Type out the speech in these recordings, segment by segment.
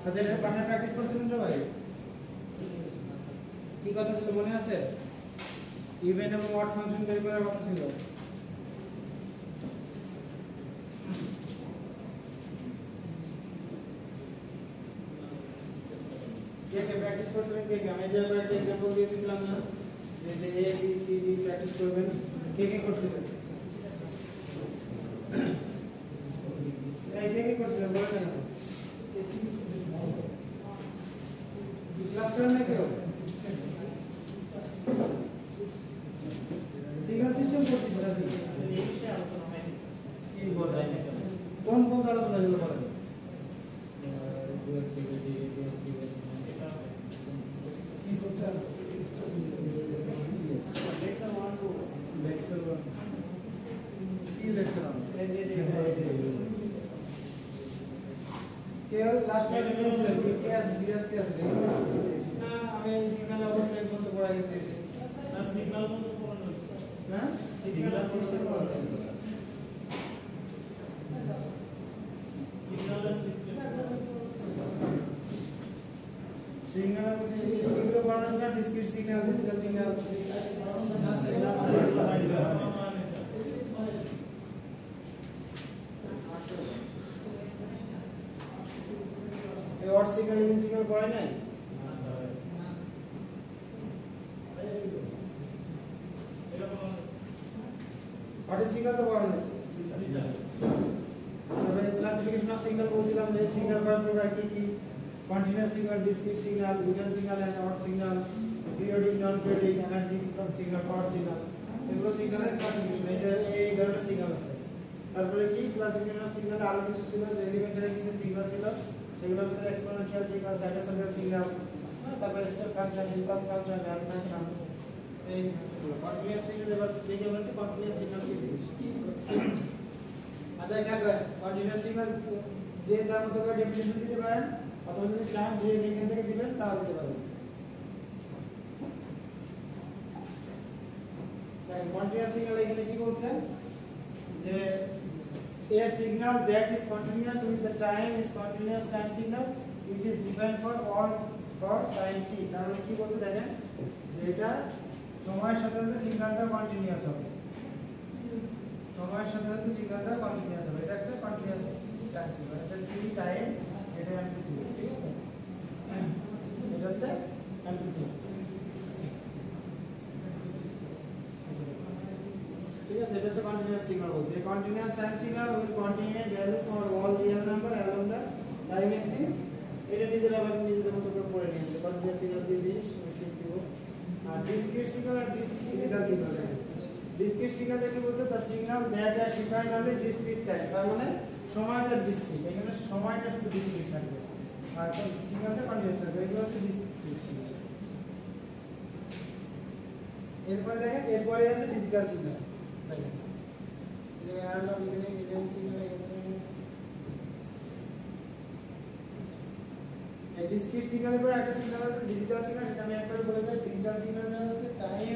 আচ্ছা এটা বাসায় প্র্যাকটিস করছিলেন সবাই? কি কথা ছিল মনে আছে? ইভেন এবং অড ফাংশন বের করার কথা ছিল। কে প্র্যাকটিস করছিলেন? কে আমি যে একটা एग्जांपल দিয়ে দিয়েছিলাম না যে A B C D practice করবেন, কে করছিলেন? এই কে করছিলেন বলেন না। ক্লাস করেন না কেউ? সিগন্যাল সিস্টেম করছি নাকি? কি বলেন? কোন আলোচনা হলো বলেন? লাস্ট ক্লাসে কি আছে না আমি সিগন্যাল অবস্থায় বলতে পড়া গেছে না সিগন্যাল বলতে পড়ানো হয়েছে না সিগন্যাল সিস্টেম পড়ানো হয়েছে সিগন্যাল সিস্টেম সিগন্যাল বলতে এগুলো পড়ানো না discrete signal digital signal odd signal even signal পড়াই নাই অড সিগন্যাল তো পড়ানো হয়েছে তবে ক্লাসিফিকেশন অফ সিগন্যাল বলছিলাম যে সিগন্যাল প্রকার কি কি continuous signal discrete signal even signal and odd signal periodic non periodic energy from signal power signal এগুলো সিগন্যালের ক্লাসিফিকেশন এই ধরনের সিগন্যাল আছে তারপরে কি ক্লাসিফিকেশন অফ সিগন্যাল আরো কিছু ছিল যে এলিমেন্টারি কিছু সিগন্যাল ছিল সেগুলোর ভিতরে এক্সপোনেনশিয়াল সিগন্যাল সাইনোসয়েডাল সিগন্যাল তারপরে step function impulse function ramp function এই কন্টিনিউয়াস সিগন্যাল এবার এই যে বলতে কন্টিনিউয়াস সিগন্যাল কি জিনিস আচ্ছা এটা কন্টিনিউয়াস সিগন্যাল যে যার মতো করে ডেফিনিশন দিতে পারেন অথবা যদি চান যে এখান থেকে দিবেন তাও দিতে পারেন তাই কন্টিনিউয়াস সিগন্যাল এখানে কি বলছেন যে a signal that is continuous with the time is continuous time signal it is defined for all for time t তার মানে কি বলতে দেখেন যে এটা সময়ের সাথে সাথে সিগন্যালটা কন্টিনিউয়াস হবে সময়ের সাথে সাথে সিগন্যালটা কন্টিনিউয়াস হবে এটা একটা কন্টিনিউয়াস টাইম সিগন্যাল এটা t টাইম এটা অ্যামপ্লিটিউড ঠিক আছে এটা হচ্ছে অ্যামপ্লিটিউড ঠিক আছে এটা হচ্ছে কন্টিনিউয়াস সিগন্যাল বলছে continuous time signal will continue value for all real number along the time axis এটা নিজেরা আবার নিজেদের মতো করে পড়ে নিয়েছে কন্টিনিউয়াস সিগন্যাল দিয়ে দিস মেসেজ দিব আর ডিসক্রিট সিগন্যাল আর ডিজিটাল সিগন্যাল ডিসক্রিট সিগন্যাল কি বলতে the signal that are defined only discrete time তার মানে সময়টা ডিসক্রিট এখানে সময়টা শুধু ডিসক্রিট থাকবে আর সিগন্যালটা কন্টিনিউয়াস থাকবে এগুলো হচ্ছে ডিসক্রিট সিগন্যাল এরপরে দেখেন এরপরে আছে ডিজিটাল সিগন্যাল ডিসক্রিট সিগন্যালের পর একটা সিগন্যাল ডিজিটাল সিগন্যাল এটা আমি একবার বলে দিই ডিজিটাল সিগন্যাল হচ্ছে টাইম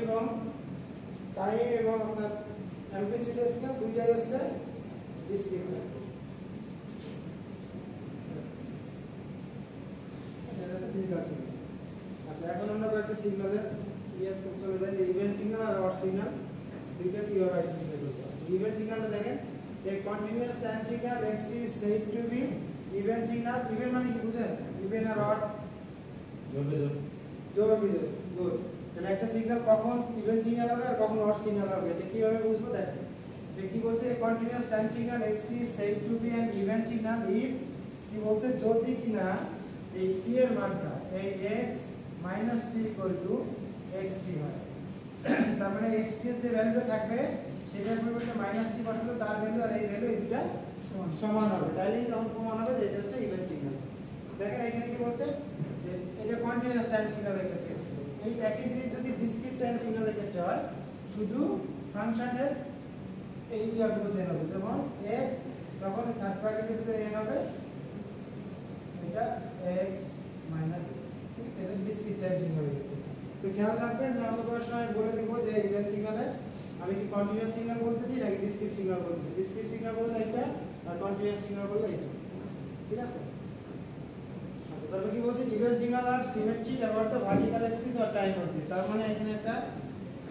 এবং আপনার অ্যামপ্লিটিউড সিগন্যাল দুইটাই হচ্ছে ডিসক্রিট এটা হচ্ছে ডিজিটাল সিগন্যাল আচ্ছা এখন আমরা কয়েকটা সিগন্যালের চলে যাই ইভেন্ট সিগন্যাল আর অড সিগন্যাল দুইটা কিভাবে আইডেন্টিফাই করতে হবে ইভেন্ট সিগন্যালটা দেখেন a continuous time signal xt is said to be event signal even মানে কি বুঝেন even আর odd জোর গুড তাহলে একটা সিগন্যাল কখন ইভেন্ট সিগন্যাল হবে আর কখন অড সিগন্যাল হবে এটা কিভাবে বুঝবো দেখেন এটা কি বলছে a continuous time signal xt is said to be an event signal if কি বলছে যদি কিনা এই t এর মানটা এই x - t = xt হয় তার মানে xt এর যে ভ্যালুটা থাকবে সেটার পরিবর্তে -t বসালে তার ভ্যালু আর এই ভ্যালু এই দুটো সমান হবে তাহলেই তখন প্রমাণ হবে যে এটা হচ্ছে ইভেন্ট সিগন্যাল দেখেন এখানে কি বলছে যে এটা কন্টিনিউয়াস টাইম সিগন্যালের ক্ষেত্রে এই একই জিনিস যদি ডিসক্রিট টাইম সিগন্যালের ক্ষেত্রে হয় শুধু ফাংশনের এই ইয়াগুলো চেঞ্জ হবে যেমন x তখন থার্ড ব্র্যাকেটের ভিতরে n হবে এটা x - ঠিক আছে এটা ডিসক্রিট টাইম সিগন্যালের ক্ষেত্রে তো খেয়াল রাখবেন যে আমরা করার সময় বলে দিব যে ইভেন্ট সিগন্যালে আমি কি কন্টিনিউয়াস সিগন্যাল বলতেছি নাকি ডিসক্রিট সিগন্যাল বলতেছি ডিসক্রিট সিগন্যাল বলতে এটা আর কন্টিনিউয়াস সিগন্যাল বলতে এটা ঠিক আছে আচ্ছা তারপর কি বলছে even signal R symmetric about the vertical axis or time axis. তার মানে এখানে একটা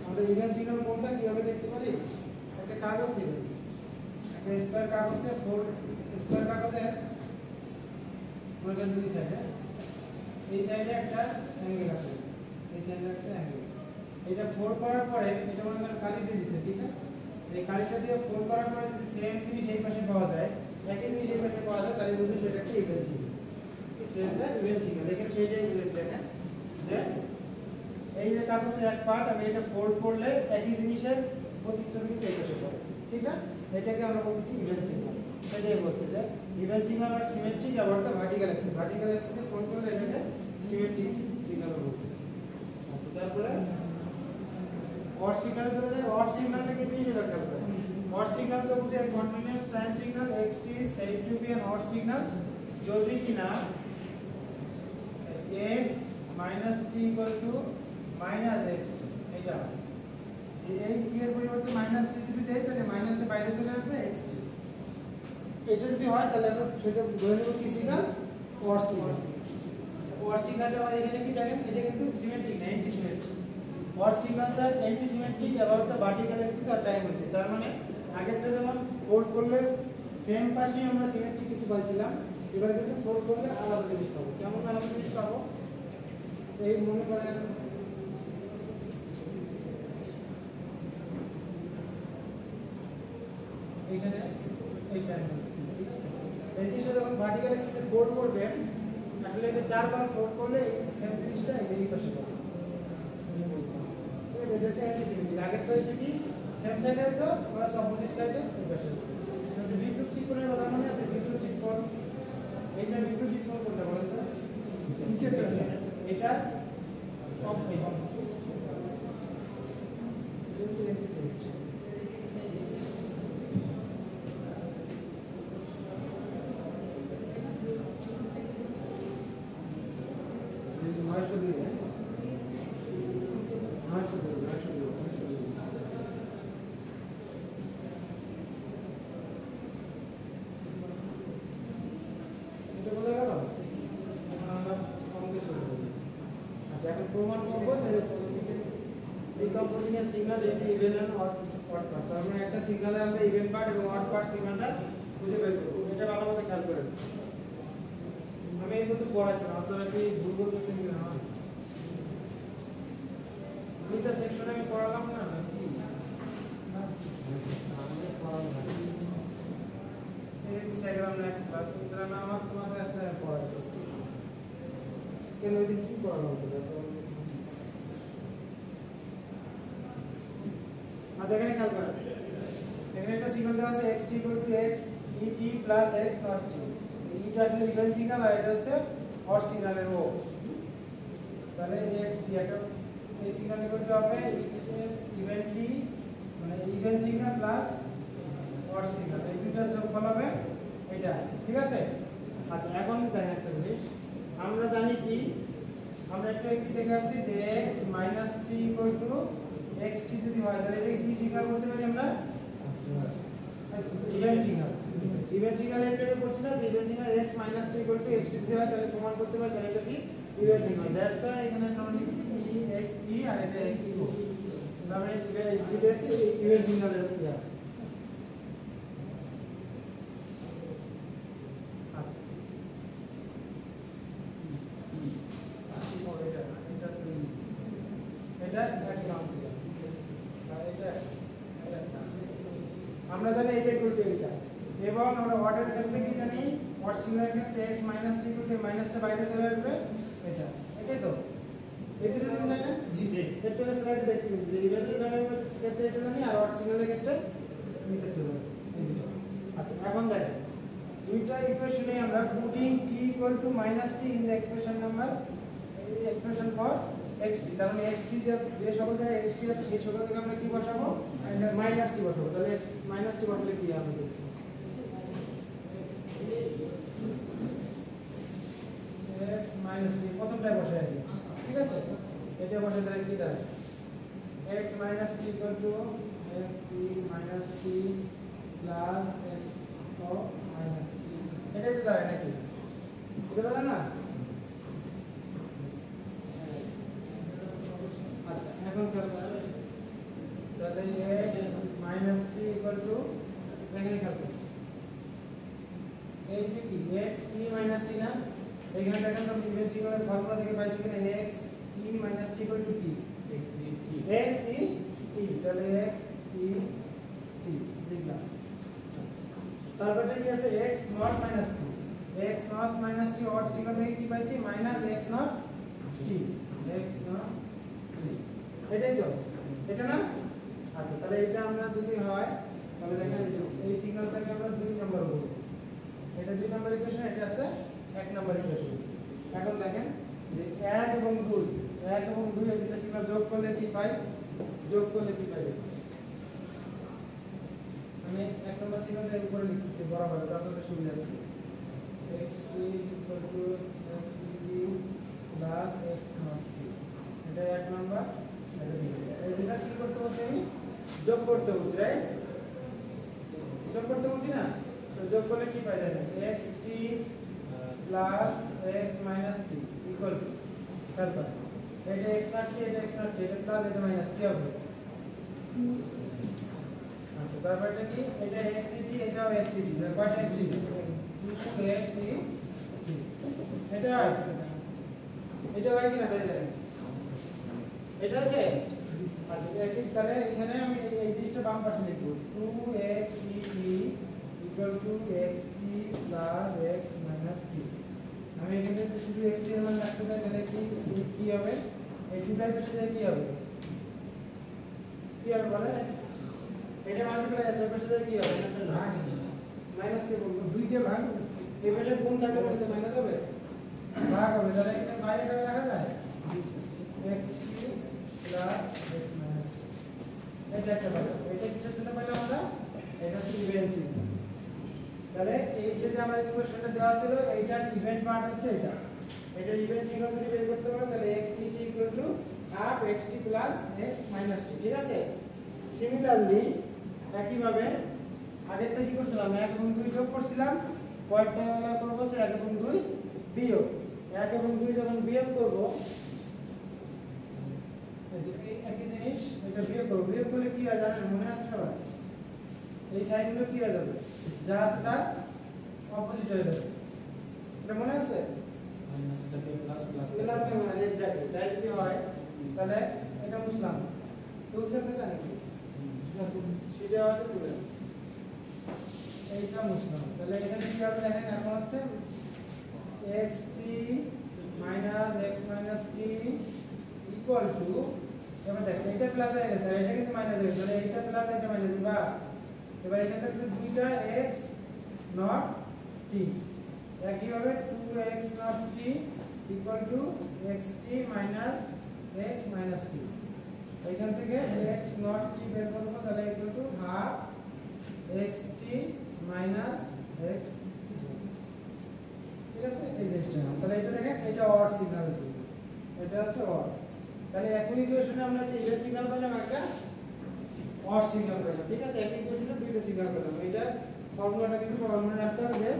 আমরা ইভেন সিগন্যাল কোনটা কিভাবে দেখতে পারি, একটা কাগজ নেবেন, একটা স্কয়ার কাগজকে ফোর স্কয়ার কাগজের মনে করেন দুই সাইডে, এই সাইডে একটা অ্যাঙ্গেল আছে, এই সাইডে একটা অ্যাঙ্গেল, এটা ফোর করার পরে এটা মনে করেন কালি দিয়ে দিছে, ঠিক আছে, এই কালিটা দিয়ে ফোর করার পরে যদি সেম জিনিস এই পাশে পাওয়া যায়, একই জিনিস এই পাশে পাওয়া যায়, তাহলে বুঝুন সেটা একটা ইভেন সিগন্যাল। সেটা ইভেন সিগন্যাল এখানে সেইটাই বলেছে দেখেন যে এই যে কাগজের এক পার্ট আমি এটা ফোল্ড করলে একই জিনিসের প্রতিচ্ছবি কিন্তু এই পাশে পড়ে, ঠিক না, এটাকে আমরা বলছি ইভেন সিগন্যাল। সেটাই বলছে যে even signal R symmetric about the vertical axis, vertical অ্যাক্সিসে ফোল্ড করলে এটাকে সিমেট্রিক সিগন্যাল বলতেছে। আচ্ছা, তারপরে অড সিগন্যালে চলে যায়। অড সিগন্যালটা কি জিনিস এটা খেয়াল করুন। অড সিগন্যাল তো বলছে continuous time signal xt is said to be an odd signal যদি কিনা x minus t equal to minus xt, এটা যে এই t এর পরিবর্তে minus t যদি দেই তাহলে মাইনাসটা বাইরে চলে আসবে xt, এটা যদি হয় তাহলে আমরা সেটা ধরে নেব কি সিগন্যাল, অড সিগন্যাল। অড সিগন্যালটা মানে এখানে কি দেখেন এটা কিন্তু সিমেট্রিক না, anti symmetric. Odd signals are anti symmetric about the vertical axis or time axis. তার মানে আগেরটা যেমন ফোল্ড করলে সেম পাশে আমরা সিমেট্রিক কিছু পাইছিলাম, এবার কিন্তু ফোল্ড করলে আলাদা জিনিস পাবো। কেমন আলাদা জিনিস পাবো, এই মনে করেন এখানে এই টাইম অ্যাক্সিস, ঠিক আছে, এই জিনিসটা যখন ভার্টিক্যাল অ্যাক্সিসে ফোল্ড করবেন আসলে এটা চারবার ফোল্ড করলে সেম জিনিসটা এই পাশে পাবো, ঠিক আছে, এটা অ্যান্টি সিমেট্রিক। আগেরটা হচ্ছে কি সেম সাইডে তো প্লাস অপোজিট সাইডে এই পাশে আছে। এটা বিপরীত কোণের কথা মনে আছে, বিপরীত কোণ, এইটা বিপরীত কোণ কোনটা বলেন তো, নিচেরটা এটা কম এই কম কিন্তু অ্যান্টি সিমেট্রিক। প্রমাণ করব যে ডিকম্পোজিং এর সিগন্যাল এটি ইভেন এন্ড অড পার্ট। তার মানে একটা সিগন্যালে আমরা ইভেন পার্ট এবং অড পার্ট সিগন্যালটা খুঁজে বের করব। এটা ভালো মতো খেয়াল করেন। আমি এই পর্যন্ত পড়াইছিলাম, আপনারা কি ভুল বলতেছেন কিনা? দুইটা সেকশনে আমি পড়ালাম না নাকি? আমাদের পড়ানো হয় এই ইনস্টাগ্রাম না ক্লাস ইনস্টাগ্রাম আমার তোমাদের আসলে পড়াইছো কেন, ওই দিন কি পড়ানো হতো? আচ্ছা, এখানে খেয়াল করেন, এখানে একটা সিগন্যাল দেওয়া আছে xt = x et plus x not t। এটা আসলে ইভেন সিগন্যাল আর এটা হচ্ছে অড সিগন্যালের ও। তাহলে xt একটা এই সিগন্যাল করতে হবে x এর ইভেন্টলি মানে even signal plus odd signal, এই দুটোর যোগফল হবে এটা, ঠিক আছে। আচ্ছা, এখন দেখেন একটা জিনিস আমরা জানি কি, আমরা একটা কি দেখে আসছি যে x - t = xt যদি হয় তাহলে এটা কি সিগন্যাল বলতে পারি আমরা, ইভেন সিগন্যাল। ইভেন সিগন্যাল এটা করছি না যে even signal x - t = xt যদি হয় তাহলে প্রমাণ করতে পারি তাহলে এটা কি ইভেন সিগন্যাল। দ্যাটস ওয়াই এখানে নাম লিখছি x e আর এটা x o, মানে এটা ইভেন সিগন্যালের ইয়া। আমরা জানি এটা ইকুয়াল টু এটা, এবং আমরা অর্ডার ক্ষেত্রে কি জানি, অড সিগন্যালের ক্ষেত্রে x - t = মাইনাসটা বাইরে চলে আসবে এটা, এটাই তো এটা যদি জানি না জি স্যার, এটা স্লাইডে দেখছি যে ইভেন সিগন্যালের ক্ষেত্রে এটা জানি আর অড সিগন্যালের ক্ষেত্রে নিচে চলে যাবে এই দুটো। আচ্ছা, এখন দেখেন দুইটা ইকুয়েশনে আমরা putting t = -t in the expression number expression for xt, তার মানে xt যে সকল জায়গায় xt আছে সেই সকল জায়গায় আমরা কি বসাবো, -t বসাবো। তাহলে -t বসালে কি হবে, x - t প্রথমটাই বসাই আগে, ঠিক আছে, এটা বসে তাহলে কি দাঁড়ায় x - t = x - t plus x o - t, এটাই তো দাঁড়ায় নাকি, এটা দাঁড়ায় না, এখন খেয়াল করেন তাহলে x minus t equal to এখানে খেয়াল করেন এই যে কি x e মাইনাস t না এখানে দেখেন তো ইভেন সিগন্যালের ফর্মুলা থেকে পাইছি কিনা x e minus t equal to t x e t তাহলে x e t লিখলাম তারপরে কি আছে x not minus t x not minus t odd signal থেকে কি পাইছি minus x not t x not t এটাই তো এটা না আচ্ছা তাহলে এটা আমরা যদি হয় তাহলে দেখেন এই সিগন্যালটাকে আমরা 2 নাম্বার বলবো এটা 2 নাম্বার ইকুয়েশন এটা আছে 1 নাম্বার ইকুয়েশন এখন দেখেন যে 1 এবং 2 এই দুটো সিগন্যাল যোগ করলে কি পাই মানে 1 নাম্বার সিগন্যালের উপরে লিখতেছি বরাবর এটা আপনাদের সুবিধা হবে x t x e plus x not t এটা 1 নাম্বার এটা এই দুটো কি করতে বলছি আমি যোগ করতে বলছি রাইট যোগ করতে বলছি না তো যোগ করলে কি পাই যাবে x t plus x minus t equal to তারপর এটা x not t এটা x not t এটা প্লাস এটা মাইনাস কি হবে আচ্ছা তারপর এটা কি এটা x t এটাও x t তারপর x t 2x t এটা হয় কি না তাই জানেন এটা আছে আচ্ছা এই তাহলে এখানে আমি এই জিনিসটা বাম পাশে লিখব 2x e equal to x t plus x minus t আমি এখানে যদি শুধু x t এর মান রাখতে চাই তাহলে কি হবে এই দুটার পাশে যায় কি হবে বলে এটা মাল্টিপ্লাই আছে পাশে যায় কি হবে ভাগ মাইনাস কে বলবো 2 দিয়ে ভাগ এই পাশে গুণ থাকলে বলতে মাইনাস হবে ভাগ হবে তাহলে এখানে বাইরে কাটা রাখা যায় x t plus x minus এটা একটা পাবো এটা কিসের জন্য পাইলাম আমরা এটা হচ্ছে ইভেন্ট সিগন্যাল তাহলে এই যে আমরা ইকুয়েশনটা দেওয়া ছিল এইটার ইভেন্ট পার্ট হচ্ছে এটা ইভেন্ট সিগন্যাল যদি বের করতে পারো তাহলে x e t half x t plus x minus t ঠিক আছে সিমিলারলি একই ভাবে আগেরটা কি করছিলাম 1 এবং 2 যোগ করছিলাম পরেরটা আমরা করব 1 এবং 2 বিয়োগ 1 এবং 2 যখন বিয়োগ করব এই একই জিনিস এটা বিয়োগ করলে কি হয় জানেন মনে আছে সবার এই সাইনগুলো কি হয়ে যাবে যা আছে তার অপোজিট হয়ে যাবে এটা মনে আছে মাইনাস থেকে প্লাস মানে এক্স্যাক্টলি তাই যদি হয় তাহলে এটা মুছলাম তুলছেন না নাকি সেটা আছে তুলে এইটা মুছলাম তাহলে এখানে কি হবে দেখেন এখন হচ্ছে x t x minus t equal to এবার দেখেন এটা প্লাস হয়ে গেছে এটা কিন্তু মাইনাস হয়ে গেছে তাহলে এটা প্লাস এটা মাইনাস বা এবার এখানে থেকে দুইটা x not t একই ভাবে 2x not t equal to xt minus x minus t এখান থেকে x not t বের করব তাহলে equal to half xt minus x ঠিক আছে এই জিনিসটা তাহলে এটা দেখেন এটা অড সিগন্যাল হচ্ছে এটা হচ্ছে অড তাহলে একই ইকুয়েশনে আমরা একটা ইভেন সিগন্যাল পেলাম একটা অড সিগন্যাল পেলাম ঠিক আছে একই ইকুয়েশনে দুইটা সিগন্যাল পেলাম এটা ফর্মুলাটা কিন্তু মনে রাখতে হবে যে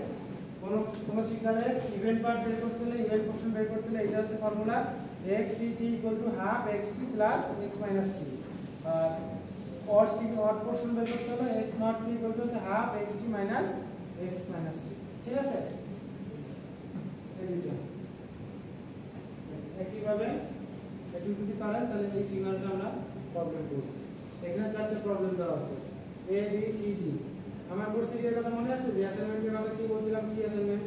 কোন সিগন্যালের ইভেন্ট পার্ট বের করতে হলে ইভেন্ট পোরশন বের করতে হলে এটা হচ্ছে formula x t half xt plus x minus t odd portion বের করতে হলে x not t হচ্ছে half xt minus x minus t ঠিক আছে এই দুটো একইভাবে এটুকু যদি পারেন তাহলে এই সিগন্যালটা আমরা প্রবলেম করব এখানে চারটি প্রবলেম দেওয়া আছে a b c d আমার কোর্সের কথা মনে আছে যে অ্যাসাইনমেন্টের কথা কি বলছিলাম কি অ্যাসাইনমেন্ট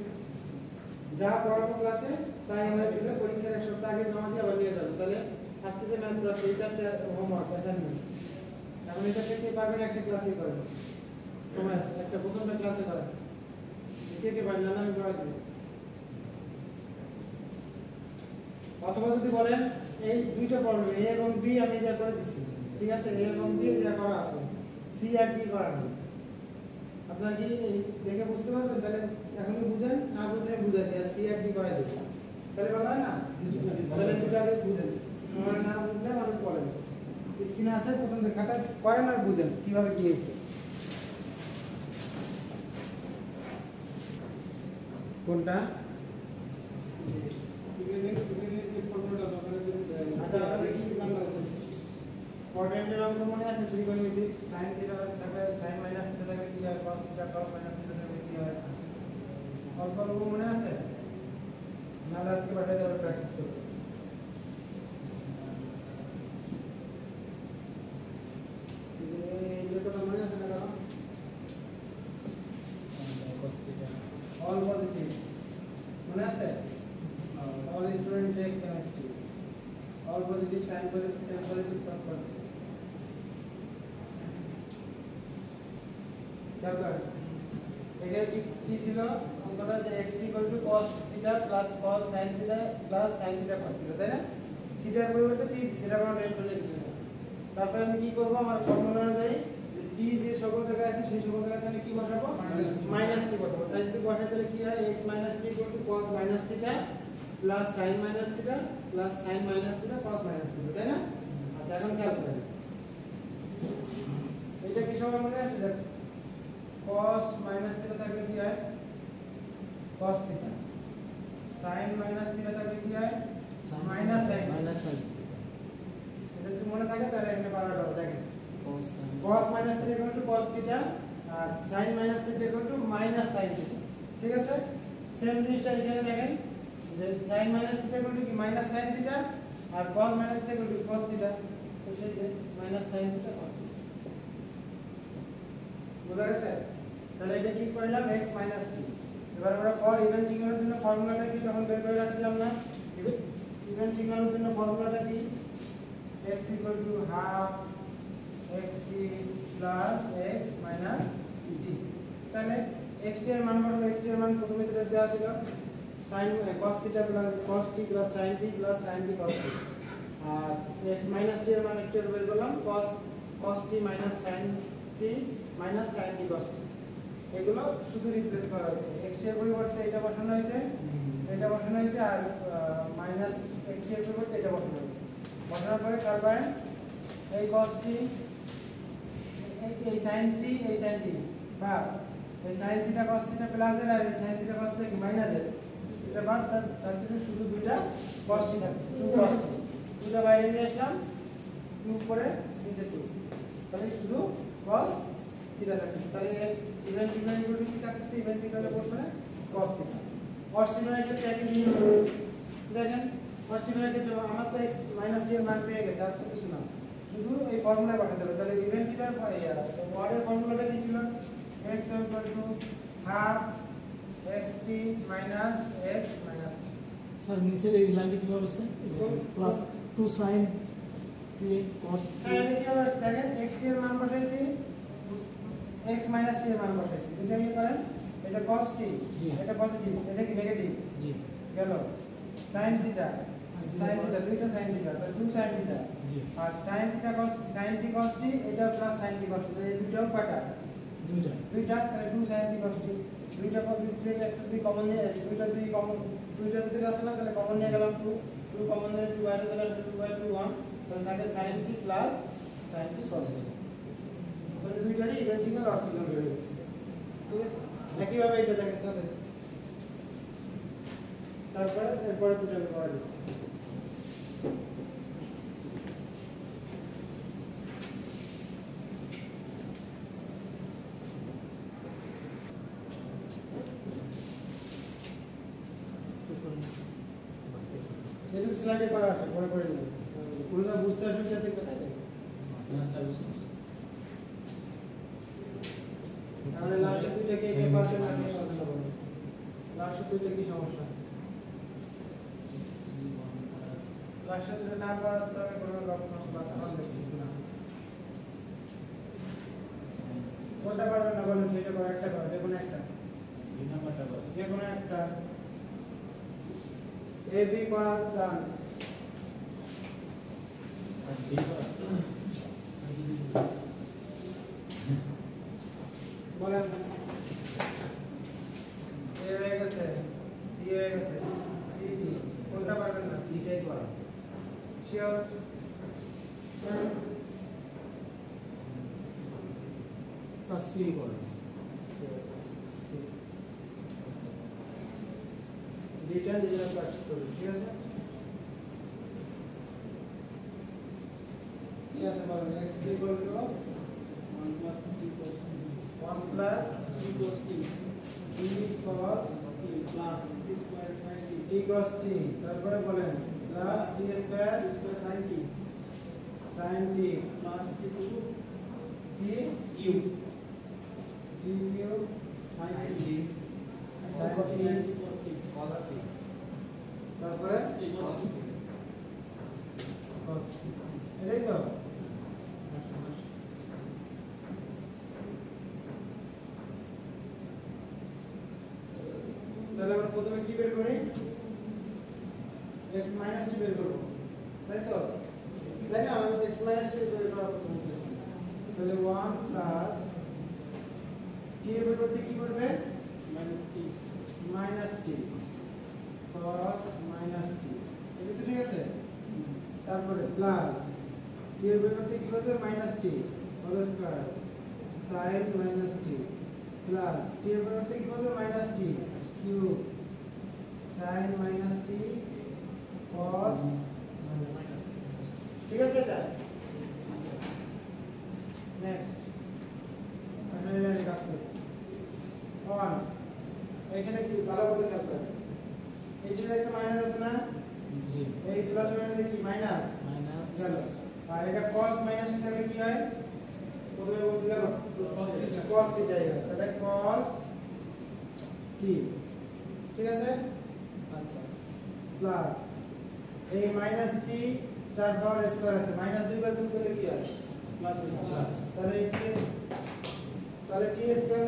যা পড়াবো ক্লাসে তাই আমরা দিলে পরীক্ষার এক সপ্তাহ আগে জমা দিয়ে আবার নিয়ে যাব তাহলে আজকে যে ম্যাথ ক্লাস এই চারটি হোমওয়ার্ক অ্যাসাইনমেন্ট এখন এটা থেকে পারবেন একটা ক্লাসে করেন সময় আছে একটা প্রথমটা ক্লাসে করেন কে পারবেন না আমি করা দেব অথবা যদি বলেন এই দুইটা প্রবলেম a এবং b আমি যা করে দিছি ঠিক আছে a এবং b যা করা আছে c আর d করা নেই আপনারা কি দেখে বুঝতে পারবেন তাহলে এখনই বুঝেন না বুঝলে বুঝাই দেয়া c আর d করে দেব তাহলে ভালো হয় না তাহলে দুটো আগে বুঝেন আমরা না বুঝলে মানুষ বলেন স্ক্রিনে আছে প্রথম থেকে খাতা করেন আর বুঝেন কিভাবে কি হয়েছে কোনটা ফর্মুলাটা দরকার আছে আচ্ছা আপনাদের কি বাংলা আছে কোঅর্ডিনেটের অঙ্ক মনে আছে ত্রিকোণমিতি sin থিটা থাকলে sin মাইনাস থিটা থাকলে কি হয় cos theta cos minus theta থাকলে কি হয় অল্প অল্প মনে আছে না আজকে পাঠাতে হবে প্র্যাকটিস করতে এই যেটা মনে আছে না cos থিটা all positive মনে আছে all student take chemistry all positive sin positive tan positive cos positive क्या এখানে কি ছিল অঙ্কটা যে x cos theta cos sin theta sin theta cos theta তাই না থিটার পরিবর্তে t সেটা আমরা বের করে লিখব তারপর আমি কি করব আমার ফর্মুলা অনুযায়ী t যে সকল জায়গায় আছে সেই সকল জায়গায় আমি কি বসাবো মাইনাস t বসাবো তাই যদি বসাই তাহলে কি হয় x - t cos - theta sin - theta sin - theta cos - theta তাই না আচ্ছা এখন খেয়াল করেন এটা কি সবার মনে আছে দেখ cos minus theta থাকলে কি হয় cos theta sin minus theta থাকলে কি হয় minus sin এটা যদি মনে থাকে তাহলে এখানে পারাটা দেখেন cos minus theta equal to cos theta R sin minus theta equal to minus sin theta ঠিক আছে সেম জিনিসটা এখানে দেখেন যে sin minus theta equal to কি minus sin theta R cos minus theta equal to cos theta তো সেই যে minus sin theta cos theta বুঝা গেছে তাহলে এটা কি করলাম x - t এবার আমরা ফর ইভেন সিগন্যালের জন্য ফর্মুলাটা কি তখন বের করে রাখছিলাম না ইভেন সিগন্যালের জন্য ফর্মুলাটা কি x = half xt + x - t তাহলে xt এর মান কত xt এর মান প্রথমে যেটা দেওয়া ছিল sin cos θ + cos t + sin t + sin t cos t আর x - t এর মান একটু বের করলাম cos t - sin t - sin t cos t এগুলো শুধু রিপ্লেস করা হয়েছে x এর পরিবর্তে এটা বসানো হয়েছে আর মাইনাস x এর পরিবর্তে এটা বসানো হয়েছে বসানোর পরে তারপরে এই cos t এই sin t বা এই sin θ cos θ প্লাস এর আর এই sin θ cos θ কি মাইনাস এর এটা বাদ তার থেকে শুধু দুইটা cos t থাকে 2 cos t দুটো বাইরে নিয়ে আসলাম 2 উপরে নিচে 2 তাহলে শুধু cos থিটা থাকে তাহলে x even signal equal to কি থাকছে ইভেন সিগন্যালের পোরশনে cos থিটা cos সিগন্যালের ক্ষেত্রে একই জিনিস দেখেন cos সিগন্যালের ক্ষেত্রে আমার তো x - t এর মান পেয়ে গেছে আর তো কিছু না শুধু এই ফর্মুলা পাঠাতে হবে তাহলে ইভেন থিটার ওয়ার্ডের ফর্মুলাটা কি ছিল x = half xt - x - sir নিচের এই লাইনটা কিভাবে আছে plus 2 sin t cos t হ্যাঁ এটা কি হবে দেখেন xt এর মান পাঠাইছি x - t এর মান বসাইছি দুটো কি করেন এটা cos t এটা পজিটিভ এটা কি নেগেটিভ জি গেল sin θ দুইটা sin θ তাহলে 2 sin θ জি আর sin θ cos sin t cos t এটা plus sin t cos t এই দুটোও কাটা দুইটা তাহলে 2 sin t cos t দুইটা পজিটিভ একটা দুই কমন নিয়ে দুইটার ভিতরে আসে না তাহলে কমন নিয়ে গেলাম 2 কমন নিয়ে 2 বাইরে চলে 2/2 1 তাহলে থাকে sin t plus sin t cos t তাহলে দুইটারই ইভেন সিগন্যাল আর সিগন্যাল বের হয়ে গেছে ঠিক আছে একইভাবে এটা দেখেন তারপরে এরপরে দুটো আমি করে দিচ্ছি এদিকে স্লাইডে করা আছে পরে করে নিন পুরোটা বুঝতে অসুবিধা আছে কোথায় না স্যার তাহলে লাস্টের দুইটা কে পারবে না কে পারবে না বলুন লাস্টের দুইটা কি সমস্যা লাস্টের দুইটা না পারার তো আমি কোনো লক্ষণ বা কারণ দেখছি না কোনটা পারবে না বলুন সেটা করে একটা করো যে কোনো একটা যে কোনো একটা এ বি করা ডান বলেন এ হয়ে গেছে বি হয়ে গেছে সি ডি কোনটা পারবেন না সিটাই করা শিওর সি করা ডিটা নিজেরা প্র্যাকটিস করুন ঠিক আছে আছে বলেন x equal to 1 plus t cos t cos t t cos t plus t square sin t cos t তারপরে বলেন plus t square sin t plus t cube t cube sin t cos t তারপরে এটাই তো তাহলে আমরা প্রথমে কি বের করি x - t বের করব তাই তো তাই না আমরা x - t বের করার প্রথম বলেছি তাহলে 1 প্লাস t এর পরিবর্তে কি করবে -t cos -t এটা তো ঠিক আছে তারপরে প্লাস t এর পরিবর্তে কি করবে -t whole square sin -t plus t এর পরিবর্তে কি করবে -t cube sin -t cos ঠিক আছে এটা নেক্সট আমরা কাজ করি 1 এখানে কি ভালো করে খেয়াল করেন এই যে একটা মাইনাস আছে না জি এই প্লাস মাইনাসে কি মাইনাস গেল আর এটা cos মাইনাস থাকলে কি হয় প্রথমে বলছিলাম cos t জায়গা তাহলে cos t ঠিক আছে আচ্ছা প্লাস এই মাইনাস t তার পাওয়ার স্কয়ার আছে মাইনাস 2 বার গুণ করলে কি হয় প্লাস তাহলে t স্কয়ার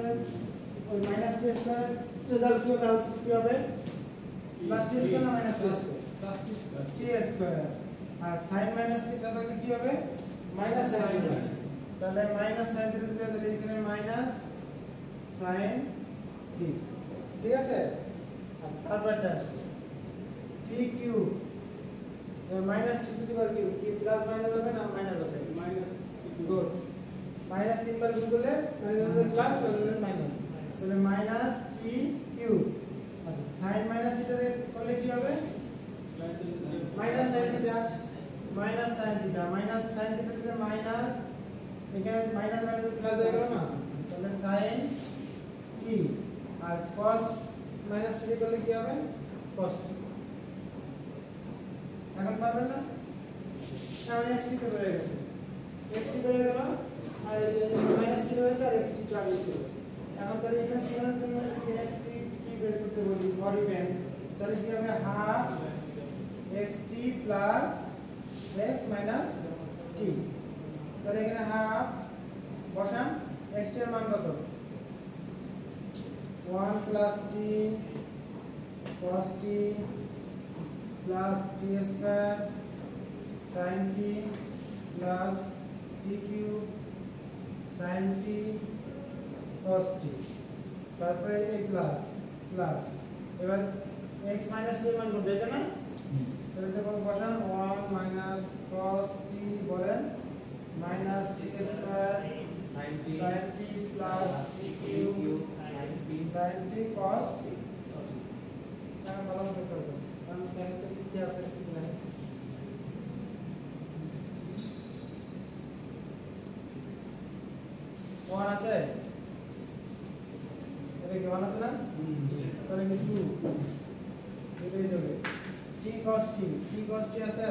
ওই মাইনাস t স্কয়ার রেজাল্ট কি হবে আউটপুট কি হবে প্লাস t স্কয়ার না minus t square t square আর sin মাইনাস থিটা থাকলে কি হবে মাইনাস sin থিটা তাহলে মাইনাস sin থিটা দিলে তাহলে এখানে মাইনাস sin t ঠিক আছে আচ্ছা তারপরটা আসে t cube minus t to the power cube কি প্লাস মাইনাস হবে না মাইনাস হবে মাইনাস গুড মাইনাস 3 বার গুণ করলে মানে প্লাস তাহলে মাইনাস তাহলে মাইনাস t কিউব আচ্ছা sin মাইনাস থিটা করলে কি হবে minus sin theta minus sin theta দিলে মাইনাস এখানে মাইনাস মাইনাস প্লাস হয়ে গেল না তাহলে sin t আর cos মাইনাস t করলে কি হবে cos t এখন পারবেন না না x t তো হয়ে গেছে x t হয়ে গেল আর এই মাইনাস t হয়েছে আর x t চালিয়ে ছিল এখন তাহলে এখানে ছিলার জন্য যদি x t কি বের করতে বলি বডি ব্যান্ড তাহলে কি হবে half xt plus x minus t তাহলে এখানে হাফ বসান xt এর মান কত 1 plus t cos t plus t square sin t plus t cube sin t cos t তারপরে এই প্লাস এবার x মাইনাস t এর মান কত এটা না তাহলে দেখুন বসান 1 মাইনাস cos t বলেন minus t square sin t plus t cube sin t cos t তাহলে ভালো মতো করবেন কারণ ব্যাংকে কি আছে কি নাই ওয়ান আছে এটা কি ওয়ান আছে না তাহলে কি 2 এটাই যাবে t cos t আছে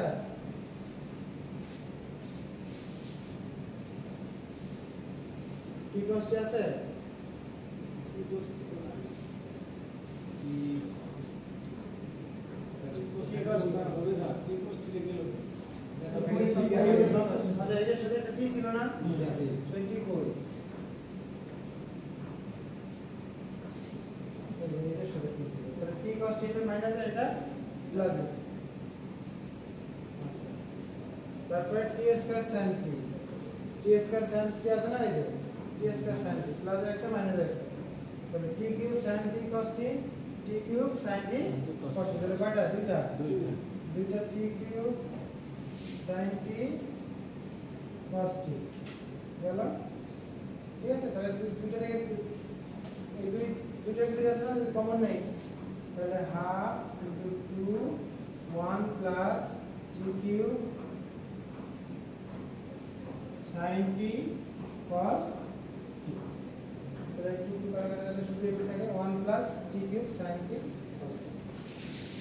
t cos t আছে t cos t আচ্ছা এটার সাথে একটা t ছিল না 24 এটার সাথে t ছিল তাহলে t cos t এর মাইনাস এটা প্লাস আচ্ছা তারপরে t square sin t square sin t আছে না এই যে t square sin t plus একটা মাইনাস একটা তাহলে t cube sin t cos t t cube sin t cos t তাহলে কয়টা দুইটা t cube sin t cos t গেল ঠিক আছে তাহলে দুইটা থেকে এই দুইটার ভিতরে আছে না কমন নেই তাহলে half into 2 1 plus t cube sin t cos এটা একটু কাটাকাটি শুধু এগুলো থাকে 1 plus t cube sin t cos t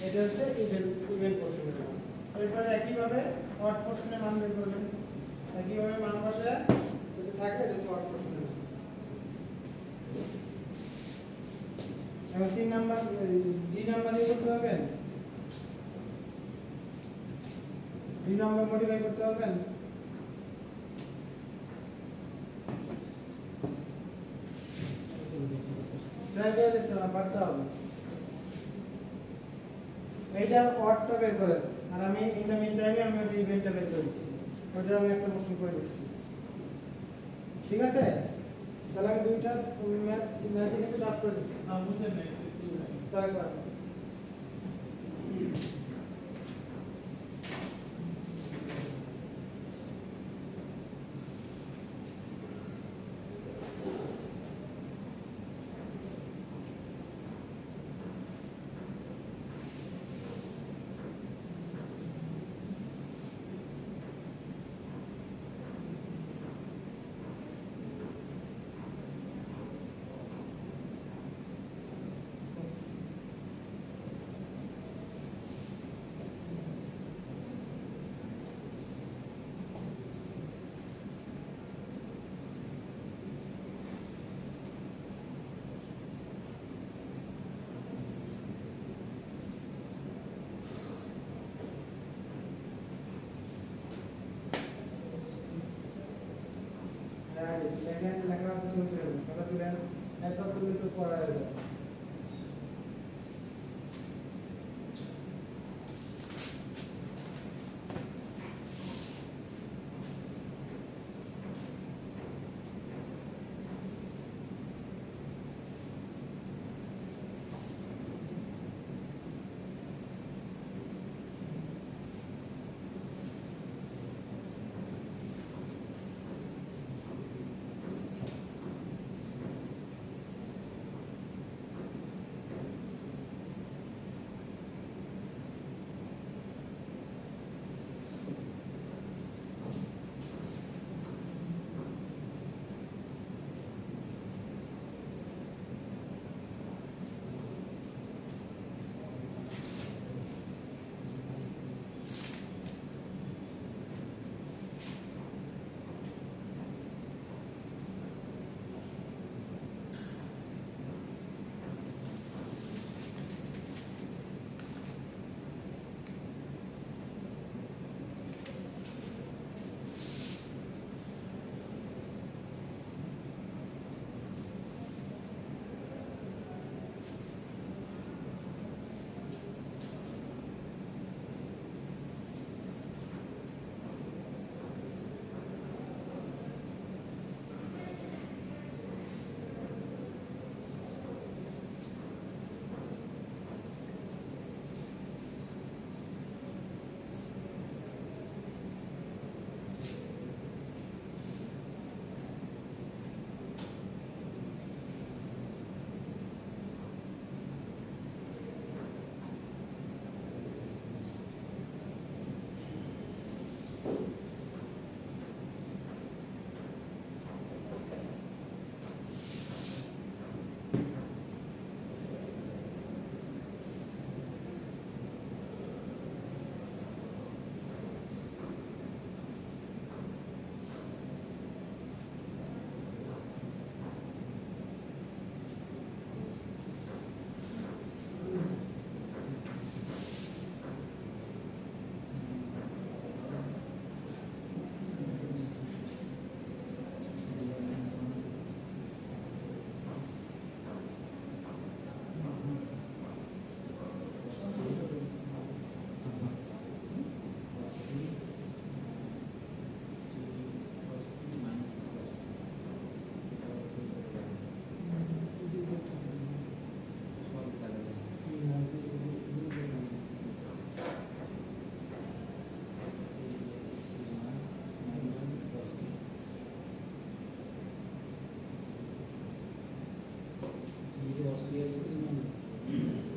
এটা হচ্ছে ইভেন পোর্শনের মান। এরপরে একই ভাবে অড পোর্শনের মান বের করবেন। একই ভাবে মান বসায় যদি থাকে এটা হচ্ছে অড পোর্শনের মান। এবং 3 নাম্বার ডি নাম্বার দিয়ে করতে পারবেন, ডি নাম্বার মডিফাই করতে পারবেন। ট্রাই করে দেখতে পারতে হবে। এইটার অডটা বের করেন আর আমি ইন দ্য মিন টাইমে আমি ওই ইভেন্টটা বের করে দিচ্ছি, ওইটা আমি একটা প্রশ্ন করে দিচ্ছি। ঠিক আছে, তাহলে আমি দুইটা ম্যাথ কিন্তু কাজ করে দিচ্ছি। বুঝছেন না তাহলে করেন। দেখেন লেখা আছে শুনতে হবে, কথা দিলেন একটা তুলে তো পড়া যাবে।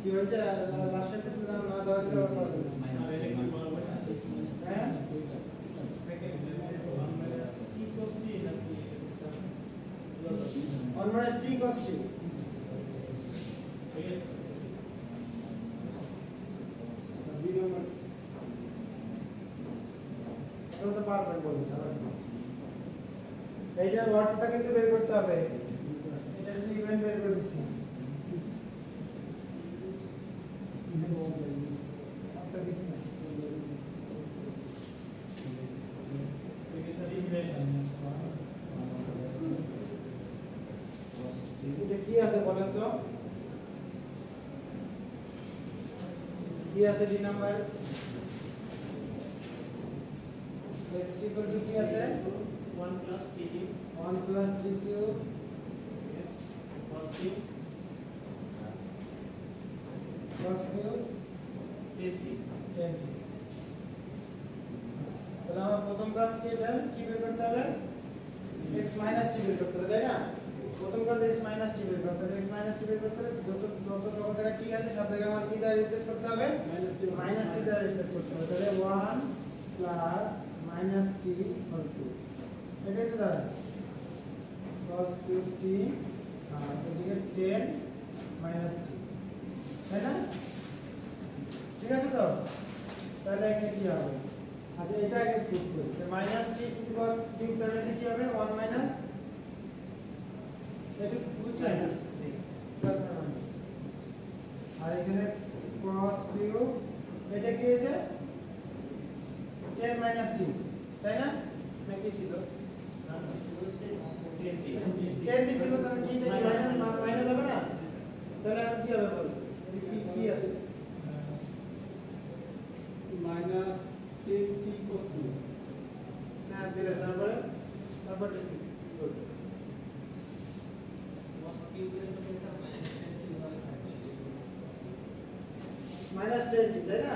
কি হয়েছে লাস্ট একটা না দেওয়া দিলে হ্যাঁ 1 minus t cos t এটা তো পারবেন বলতে এইটার ওয়াটটা কিন্তু বের করতে হবে এটা যদি ইভেন্ট বের করে দিচ্ছি আপনি দেখি না এটা কি আছে বলেন তো কি আছে D number x equal to কি আছে 1 plus t 1 plus t cube cos t cos cube 10t 10 তাহলে আমার প্রথম কাজ কি এটা কি বের করতে হবে x minus t বের করতে হবে তাই না প্রথম কাজ x minus t বের করতে হবে x minus t বের করতে হলে যত সকল জায়গায় t আছে সব জায়গায় আমার কি দ্বারা রিপ্লেস করতে হবে minus t দ্বারা রিপ্লেস করতে হবে তাহলে 1 plus minus t whole cube এটাই তো দাঁড়ায় cos cube t আর এদিকে 10 minus t তাই না ঠিক আছে তো তাহলে এখানে কি হবে আচ্ছা এটা আগে প্রুফ করি minus t to the power cube তাহলে এটা কি হবে 1 মাইনাস এটা বুঝছেন আর এখানে cos কিউব এটা কি হয়েছে 10 মাইনাস t তাই না নাকি ছিল 10 t ছিল তাহলে t টা কি মাইনাস হবে না তাহলে আর কি হবে বল কি আছে minus 10t cos t হ্যাঁ দিলে তারপরে কি cos cube এর সাথে স্যার -10t হয় মাইনাস 10t তাই না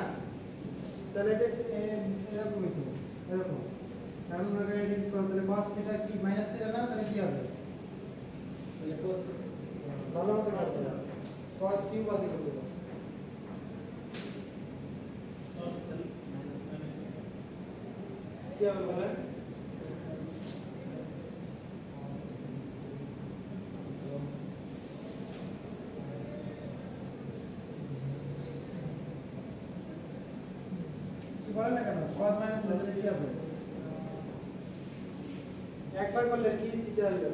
তাহলে এটা এরকমই তো এরকম কারণ আমরা এটা কি করতে cos থিটা কি মাইনাস থিটা না তাহলে কি হবে তাহলে cos ভালো মতো কাজ করতে হবে cos কিউব আছে কত cos t কি হবে বলেন কি বলেন না কেন cos মাইনাস লেস কি হবে একবার করলে কি থিটা হলো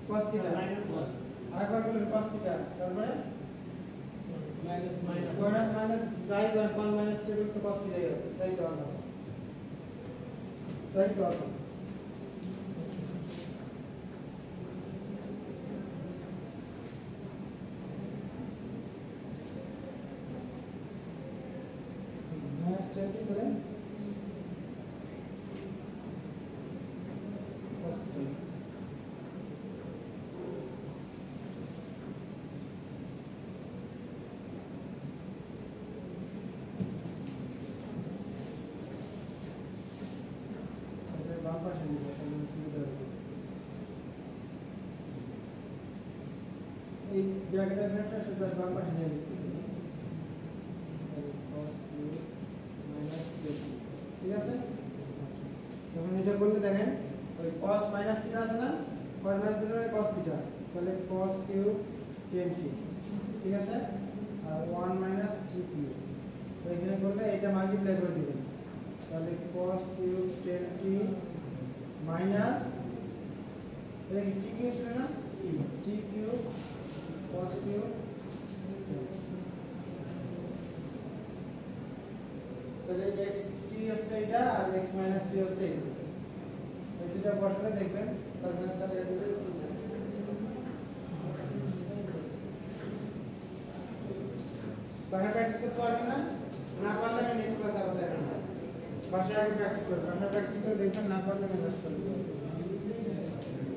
cos থিটা minus cos আরেকবার করলে cos থিটা তারপরে minus minus স্কয়ার মাইনাস যাই বার 1 মাইনাস টেবিল তো cos থিটা হবে তাই তো আমরা তাই তো আমরা মাইনাস 10 কি ধরে cos থিটা বাম পাশে নিয়ে তাহলে সুবিধা হবে এই ব্র্যাকেটের ভেক্টর সেটা বাম পাশে নিয়ে লিখতেছি cos cube minus 10 ঠিক আছে যখন এটা করলে দেখেন ওই cos minus থিটা আছে না cos minus থিটা মানে cos থিটা তাহলে cos cube 10t ঠিক আছে আর 1 minus t cube তো এখানে করলে এটা মাল্টিপ্লাই করে দিবেন তাহলে cos cube 10t minus এটা কি t cube ছিল না t cube cos cube তাহলে x t হচ্ছে এটা আর x minus t হচ্ছে এটা এই দুটো বসালে দেখবেন প্লাস মাইনাস কাটা যাবে বাসায় প্র্যাকটিস করতে পারবেন না না পারলে আমি নেক্সট ক্লাসে আবার দেখাবো বাসায় আগে প্র্যাকটিস করবেন বাসায় প্র্যাকটিস করে দেখবেন না পারলে আমি নেক্সট ক্লাসে